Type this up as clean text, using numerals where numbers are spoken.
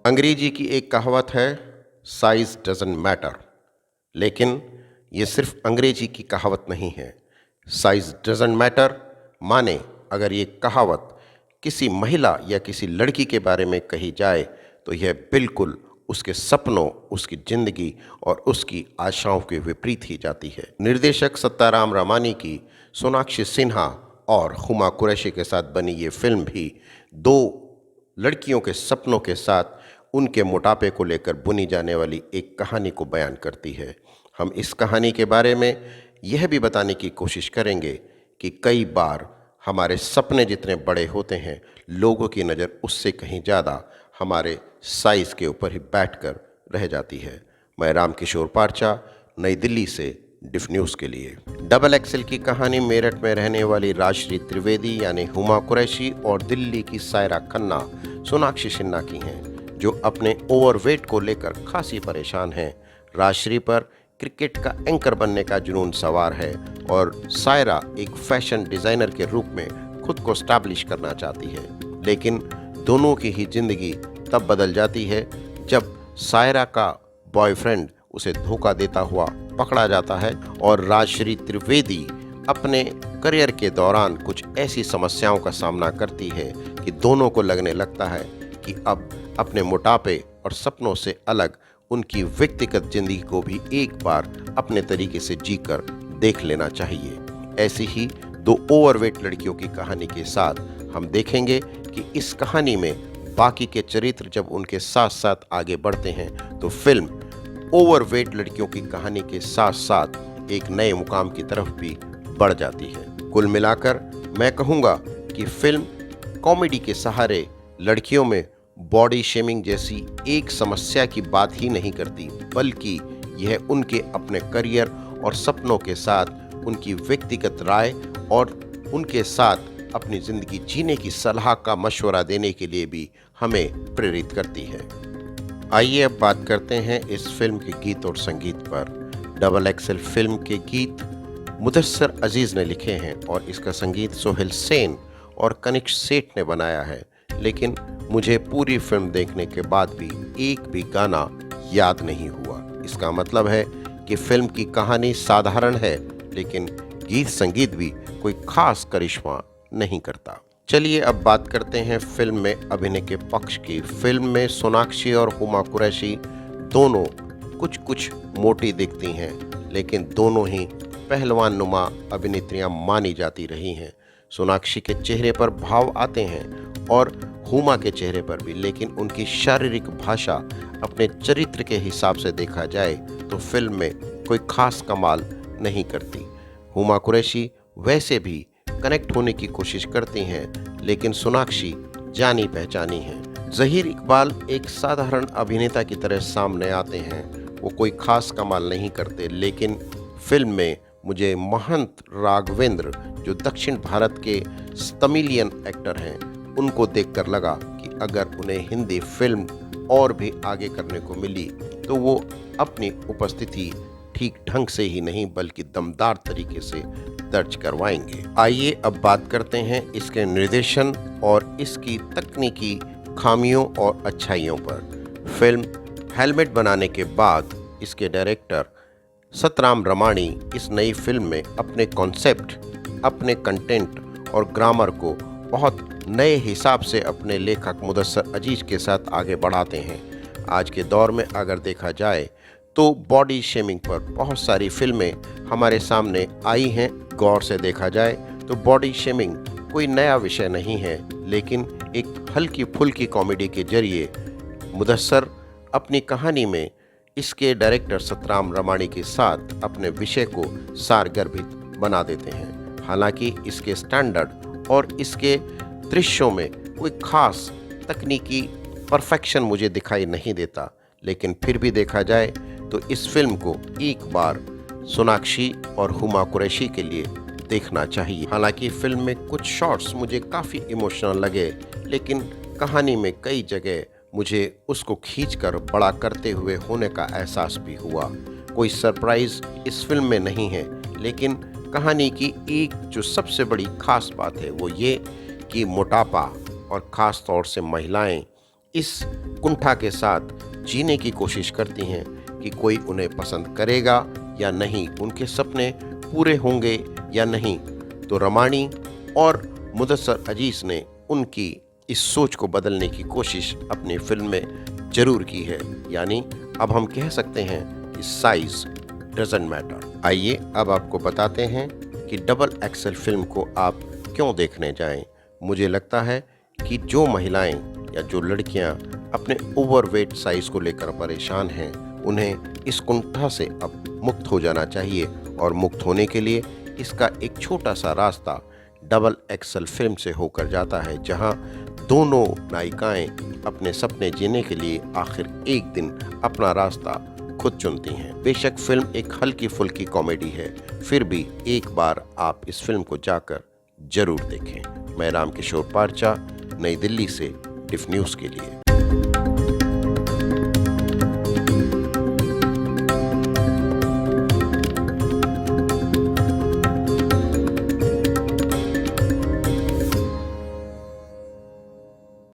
अंग्रेजी की एक कहावत है, साइज डजंट मैटर। लेकिन ये सिर्फ अंग्रेजी की कहावत नहीं है। साइज डजंट मैटर माने अगर ये कहावत किसी महिला या किसी लड़की के बारे में कही जाए तो यह बिल्कुल उसके सपनों, उसकी जिंदगी और उसकी आशाओं के विपरीत ही जाती है। निर्देशक सत्ताराम रमानी की सोनाक्षी सिन्हा और हुमा कुरैशी के साथ बनी ये फिल्म भी दो लड़कियों के सपनों के साथ उनके मोटापे को लेकर बुनी जाने वाली एक कहानी को बयान करती है। हम इस कहानी के बारे में यह भी बताने की कोशिश करेंगे कि कई बार हमारे सपने जितने बड़े होते हैं, लोगों की नज़र उससे कहीं ज़्यादा हमारे साइज़ के ऊपर ही बैठकर रह जाती है। मैं रामकिशोर पारचा, नई दिल्ली से डिफ न्यूज़ के लिए। डबल एक्सेल की कहानी मेरठ में रहने वाली राजश्री त्रिवेदी यानी हुमा कुरैशी और दिल्ली की सायरा खन्ना सोनाक्षी सिन्हा की हैं, जो अपने ओवरवेट को लेकर खासी परेशान हैं। राजश्री पर क्रिकेट का एंकर बनने का जुनून सवार है और सायरा एक फैशन डिज़ाइनर के रूप में खुद को स्टैब्लिश करना चाहती है। लेकिन दोनों की ही जिंदगी तब बदल जाती है जब सायरा का बॉयफ्रेंड उसे धोखा देता हुआ पकड़ा जाता है और राजश्री त्रिवेदी अपने करियर के दौरान कुछ ऐसी समस्याओं का सामना करती है कि दोनों को लगने लगता है कि अब अपने मोटापे और सपनों से अलग उनकी व्यक्तिगत जिंदगी को भी एक बार अपने तरीके से जीकर देख लेना चाहिए। ऐसी ही दो ओवरवेट लड़कियों की कहानी के साथ हम देखेंगे कि इस कहानी में बाकी के चरित्र जब उनके साथ साथ आगे बढ़ते हैं तो फिल्म ओवरवेट लड़कियों की कहानी के साथ साथ एक नए मुकाम की तरफ भी बढ़ जाती है। कुल मिलाकर मैं कहूँगा कि फिल्म कॉमेडी के सहारे लड़कियों में बॉडी शेमिंग जैसी एक समस्या की बात ही नहीं करती, बल्कि यह उनके अपने करियर और सपनों के साथ उनकी व्यक्तिगत राय और उनके साथ अपनी ज़िंदगी जीने की सलाह का मशवरा देने के लिए भी हमें प्रेरित करती है। आइए अब बात करते हैं इस फिल्म के गीत और संगीत पर। डबल एक्सेल फिल्म के गीत मुदस्सर अजीज़ ने लिखे हैं और इसका संगीत सोहेल सेन और कनिष्क सेठ ने बनाया है। लेकिन मुझे पूरी फिल्म देखने के बाद भी एक भी गाना याद नहीं हुआ। इसका मतलब है कि फिल्म की कहानी साधारण है, लेकिन गीत संगीत भी कोई खास करिश्मा नहीं करता। चलिए अब बात करते हैं फिल्म में अभिनय के पक्ष की। फिल्म में सोनाक्षी और हुमा कुरैशी दोनों कुछ मोटी दिखती हैं, लेकिन दोनों ही पहलवान नुमा अभिनेत्रियां मानी जाती रही हैं। सोनाक्षी के चेहरे पर भाव आते हैं और हुमा के चेहरे पर भी, लेकिन उनकी शारीरिक भाषा अपने चरित्र के हिसाब से देखा जाए तो फिल्म में कोई खास कमाल नहीं करती। हुमा कुरैशी वैसे भी कनेक्ट होने की कोशिश करती हैं, लेकिन सोनाक्षी जानी पहचानी हैं। ज़हीर इकबाल एक साधारण अभिनेता की तरह सामने आते हैं। वो कोई खास कमाल नहीं करते, लेकिन फिल्म में मुझे महंत राघवेंद्र, जो दक्षिण भारत के तमिलियन एक्टर हैं, उनको देखकर लगा कि अगर उन्हें हिंदी फिल्म और भी आगे करने को मिली तो वो अपनी उपस्थिति ठीक ढंग से ही नहीं बल्कि दमदार तरीके से दर्ज करवाएंगे। आइए अब बात करते हैं इसके निर्देशन और इसकी तकनीकी खामियों और अच्छाइयों पर। फिल्म हेलमेट बनाने के बाद इसके डायरेक्टर सतराम रमाणी इस नई फिल्म में अपने कॉन्सेप्ट, अपने कंटेंट और ग्रामर को बहुत नए हिसाब से अपने लेखक मुदस्सर अजीज के साथ आगे बढ़ाते हैं। आज के दौर में अगर देखा जाए तो बॉडी शेमिंग पर बहुत सारी फिल्में हमारे सामने आई हैं। गौर से देखा जाए तो बॉडी शेमिंग कोई नया विषय नहीं है, लेकिन एक हल्की फुल्की कॉमेडी के जरिए मुदस्सर अपनी कहानी में इसके डायरेक्टर सतराम रमाणी के साथ अपने विषय को सारगर्भित बना देते हैं। हालांकि इसके स्टैंडर्ड और इसके दृश्यों में कोई खास तकनीकी परफेक्शन मुझे दिखाई नहीं देता, लेकिन फिर भी देखा जाए तो इस फिल्म को एक बार सोनाक्षी और हुमा कुरैशी के लिए देखना चाहिए। हालांकि फिल्म में कुछ शॉट्स मुझे काफ़ी इमोशनल लगे, लेकिन कहानी में कई जगह मुझे उसको खींचकर बड़ा करते हुए होने का एहसास भी हुआ। कोई सरप्राइज़ इस फिल्म में नहीं है, लेकिन कहानी की एक जो सबसे बड़ी खास बात है वो ये कि मोटापा और ख़ास तौर से महिलाएं इस कुंठा के साथ जीने की कोशिश करती हैं कि कोई उन्हें पसंद करेगा या नहीं, उनके सपने पूरे होंगे या नहीं। तो रमानी और मुदस्सर अजीज़ ने उनकी इस सोच को बदलने की कोशिश अपनी फिल्म में ज़रूर की है। यानी अब हम कह सकते हैं कि साइज़ डजंट मैटर। आइए अब आपको बताते हैं कि डबल एक्सेल फिल्म को आप क्यों देखने जाएं। मुझे लगता है कि जो महिलाएं या जो लड़कियां अपने ओवरवेट साइज़ को लेकर परेशान हैं, उन्हें इस कुंठा से अब मुक्त हो जाना चाहिए। और मुक्त होने के लिए इसका एक छोटा सा रास्ता डबल एक्सेल फिल्म से होकर जाता है, जहां दोनों नायिकाएं अपने सपने जीने के लिए आखिर एक दिन अपना रास्ता खुद चुनती हैं। बेशक फिल्म एक हल्की फुल्की कॉमेडी है, फिर भी एक बार आप इस फिल्म को जाकर जरूर देखें। मैं राम किशोर पारचा, नई दिल्ली से डिफ न्यूज़ के लिए।